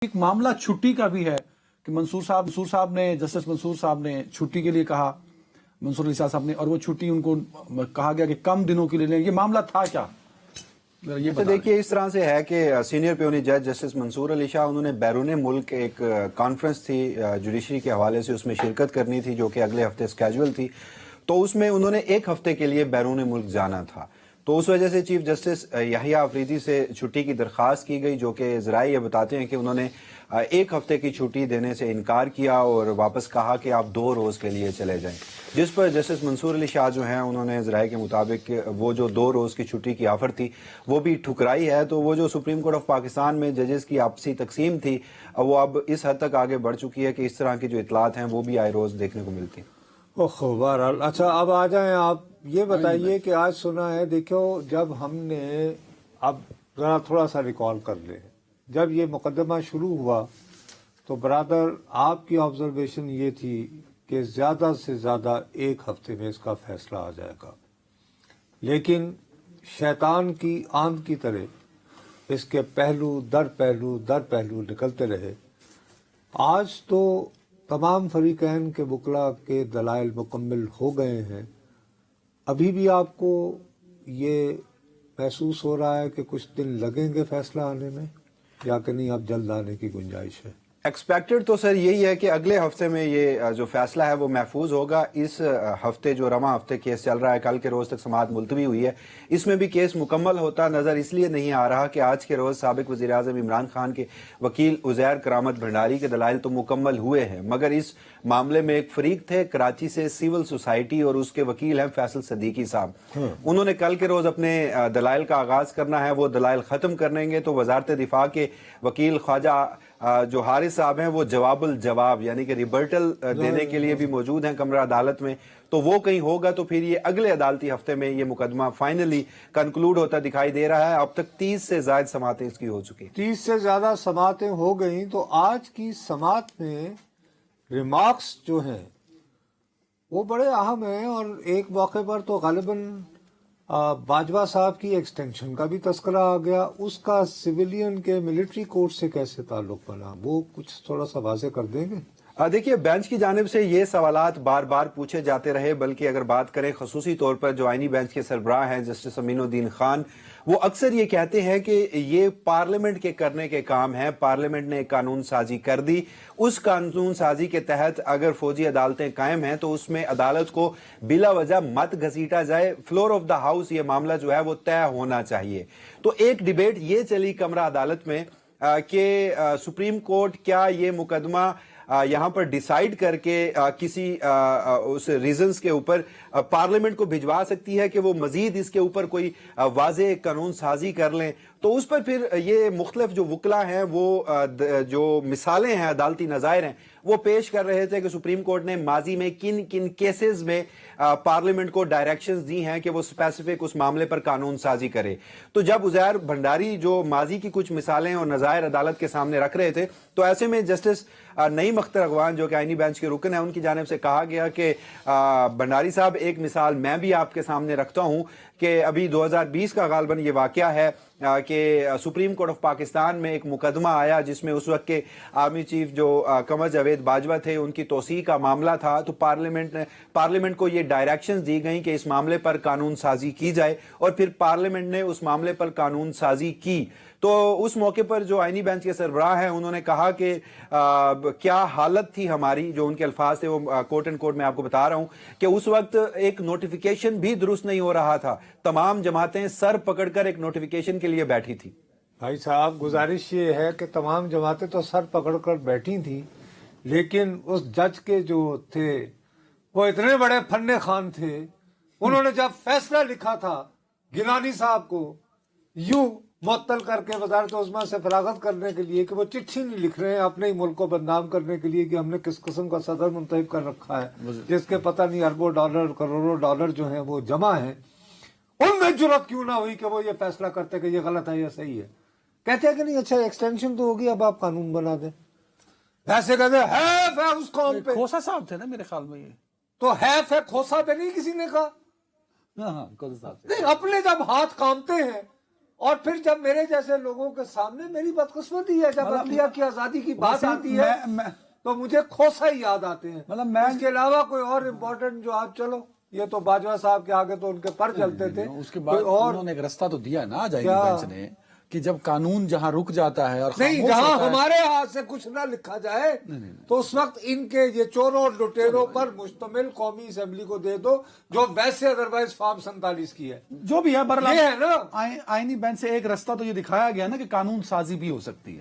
ایک معاملہ چھٹی کا بھی ہے کہ منصور صاحب نے جسٹس منصور صاحب نے چھٹی کے لیے کہا، منصور علی صاحب نے، اور وہ چھٹی ان کو کہا گیا کہ کم دنوں کے لیے لیں۔ یہ معاملہ تھا کیا؟ یہ دیکھیے اس طرح سے ہے کہ سینئر پیونی جج جسٹس منصور علی شاہ انہوں نے بیرون ملک ایک کانفرنس تھی جوڈیشری کے حوالے سے، اس میں شرکت کرنی تھی جو کہ اگلے ہفتے اسکیجول تھی، تو اس میں انہوں نے ایک ہفتے کے لیے بیرون ملک جانا تھا، تو اس وجہ سے چیف جسٹس یحییٰ آفریدی سے چھٹی کی درخواست کی گئی، جو کہ ذرائع یہ بتاتے ہیں کہ انہوں نے ایک ہفتے کی چھٹی دینے سے انکار کیا اور واپس کہا کہ آپ 2 روز کے لیے چلے جائیں، جس پر جسٹس منصور علی شاہ جو ہیں انہوں نے ذرائع کے مطابق وہ جو 2 روز کی چھٹی کی آفر تھی وہ بھی ٹھکرائی ہے۔ تو وہ جو سپریم کورٹ آف پاکستان میں ججز کی آپسی تقسیم تھی وہ اب اس حد تک آگے بڑھ چکی ہے کہ اس طرح کی جو اطلاعات ہیں وہ بھی آئے روز دیکھنے کو ملتی ہیں۔ بہرحال اچھا، اب آ جائیں، آپ یہ بتائیے کہ آج سنا ہے، دیکھو جب ہم نے، اب ذرا تھوڑا سا ریکال کر لیں، جب یہ مقدمہ شروع ہوا تو برادر آپ کی آبزرویشن یہ تھی کہ زیادہ سے زیادہ 1 ہفتے میں اس کا فیصلہ آ جائے گا، لیکن شیطان کی آندھ کی طرح اس کے پہلو در پہلو نکلتے رہے۔ آج تو تمام فریقین کے وکلاء کے دلائل مکمل ہو گئے ہیں، ابھی بھی آپ کو یہ محسوس ہو رہا ہے کہ کچھ دن لگیں گے فیصلہ آنے میں، یا کہ نہیں اب جلد آنے کی گنجائش ہے؟ ایکسپیکٹڈ تو سر یہی ہے کہ اگلے ہفتے میں یہ جو فیصلہ ہے وہ محفوظ ہوگا۔ اس ہفتے جو رواں ہفتے کیس چل رہا ہے، کل کے روز تک سماعت ملتوی ہوئی ہے، اس میں بھی کیس مکمل ہوتا نظر اس لیے نہیں آ رہا کہ آج کے روز سابق وزیر اعظم عمران خان کے وکیل عزیر کرامت بھنڈاری کے دلائل تو مکمل ہوئے ہیں، مگر اس معاملے میں ایک فریق تھے کراچی سے سول سوسائٹی، اور اس کے وکیل ہیں فیصل صدیقی صاحب۔ انہوں نے کل کے روز اپنے دلائل کا آغاز کرنا ہے، وہ دلائل ختم کریں گے تو وزارت دفاع کے وکیل خواجہ جو حارث صاحب ہیں وہ جواب الجواب یعنی کہ ریبرٹل دینے کے لیے بھی موجود ہیں کمرہ عدالت میں، تو وہ کہیں ہوگا تو پھر یہ اگلے عدالتی ہفتے میں یہ مقدمہ فائنلی کنکلوڈ ہوتا دکھائی دے رہا ہے۔ اب تک 30 سے زائد سماعتیں اس کی ہو چکی، 30 سے زیادہ سماعتیں ہو گئیں، تو آج کی سماعت میں ریمارکس جو ہیں وہ بڑے اہم ہیں، اور ایک موقع پر تو غالباً باجوہ صاحب کی ایکسٹینشن کا بھی تذکرہ آ گیا، اس کا سویلین کے ملٹری کورٹ سے کیسے تعلق بنا، وہ کچھ تھوڑا سا واضح کر دیں گے؟ دیکھیے بینچ کی جانب سے یہ سوالات بار بار پوچھے جاتے رہے، بلکہ اگر بات کریں خصوصی طور پر جو آئینی بینچ کے سربراہ ہیں جسٹس امین الدین خان، وہ اکثر یہ کہتے ہیں کہ یہ پارلیمنٹ کے کرنے کے کام ہیں، پارلیمنٹ نے ایک قانون سازی کر دی، اس قانون سازی کے تحت اگر فوجی عدالتیں قائم ہیں تو اس میں عدالت کو بلا وجہ مت گھسیٹا جائے، فلور آف دا ہاؤس یہ معاملہ جو ہے وہ طے ہونا چاہیے۔ تو ایک ڈیبیٹ یہ چلی کمرہ عدالت میں کہ سپریم کورٹ کیا یہ مقدمہ یہاں پر ڈیسائیڈ کر کے کسی اس ریزنز کے اوپر پارلیمنٹ کو بھجوا سکتی ہے کہ وہ مزید اس کے اوپر کوئی واضح قانون سازی کر لیں۔ تو اس پر پھر یہ مختلف جو وکلا ہیں وہ جو مثالیں ہیں، عدالتی نظائر ہیں، وہ پیش کر رہے تھے کہ سپریم کورٹ نے ماضی میں کن کن کیسز میں پارلیمنٹ کو ڈائریکشنز دی ہیں کہ وہ اسپیسیفک اس معاملے پر قانون سازی کرے۔ تو جب عزیر بھنڈاری جو ماضی کی کچھ مثالیں اور نظائر عدالت کے سامنے رکھ رہے تھے، تو ایسے میں جسٹس نعیم اختر اغوان جو کہ آئینی بینچ کے رکن ہیں، ان کی جانب سے کہا گیا کہ بھنڈاری صاحب ایک مثال میں بھی آپ کے سامنے رکھتا ہوں کہ ابھی 2020 کا غالباً یہ واقعہ ہے کہ سپریم کورٹ آف پاکستان میں ایک مقدمہ آیا جس میں اس وقت کے آرمی چیف جو قمر جاوید باجوہ تھے، ان کی توسیع کا معاملہ تھا، تو پارلیمنٹ کو یہ ڈائریکشنز دی گئیں کہ اس معاملے پر قانون سازی کی جائے، اور پھر پارلیمنٹ نے اس معاملے پر قانون سازی کی۔ تو اس موقع پر جو آئینی بینچ کے سربراہ ہیں انہوں نے کہا کہ کیا حالت تھی ہماری، جو ان کے الفاظ تھے وہ کوٹ اینڈ کوٹ میں آپ کو بتا رہا ہوں کہ اس وقت ایک نوٹیفیکیشن بھی درست نہیں ہو رہا تھا، تمام جماعتیں سر پکڑ کر ایک نوٹیفیکیشن کے لیے بیٹھی تھی۔ بھائی صاحب، گزارش یہ ہے کہ تمام جماعتیں تو سر پکڑ کر بیٹھی تھیں، لیکن اس جج کے جو تھے وہ اتنے بڑے فن خان تھے، انہوں نے جب فیصلہ لکھا تھا گیلانی صاحب کو یوں معطل کر کے وزارت عظمیٰ سے فراغت کرنے کے لیے کہ وہ چٹھی نہیں لکھ رہے ہیں اپنے ہی ملک کو بدنام کرنے کے لیے کہ ہم نے کس قسم کا صدر منتخب کر رکھا ہے جس کے پتہ نہیں اربوں ڈالر کروڑوں ڈالر جو ہیں وہ جمع ہیں، ان میں جرات کیوں نہ ہوئی کہ وہ یہ فیصلہ کرتے کہ یہ غلط ہے یا صحیح ہے؟ کہتے ہیں کہ نہیں اچھا ایکسٹینشن تو ہوگی، اب آپ قانون بنا دیں۔ ایسے کہتے ہیں حیف ہے اس قوم پہ، کھوسا صاحب تھے نا میرے خیال میں، یہ تو حیف ہے کھوسا پہ نہیں کسی نے کہا، ہاں کھوسا صاحب نہیں، اپنے جب ہاتھ کامتے ہیں اور پھر جب میرے جیسے لوگوں کے سامنے میری بدقسمتی ہے جب عدلیہ کی آزادی کی بات آتی ہے تو مجھے کھوسا ہی یاد آتے ہیں. اس کے علاوہ کوئی اور امپورٹنٹ جو آپ چلو یہ تو باجوہ صاحب کے آگے تو ان کے پر چلتے تھے. اس کے بعد انہوں نے ایک راستہ تو دیا نا آج آئینی بینچ نے کہ جب قانون جہاں رک جاتا ہے اور نہیں جہاں ہمارے ہاتھ سے کچھ نہ لکھا جائے تو اس وقت ان کے یہ چوروں اور لٹیروں پر مشتمل قومی اسمبلی کو دے دو جو ویسے ادروائز فارم 47 کی ہے. جو بھی ہے یہ ہے نا آئینی بینچ سے ایک راستہ تو یہ دکھایا گیا نا کہ قانون سازی بھی ہو سکتی ہے.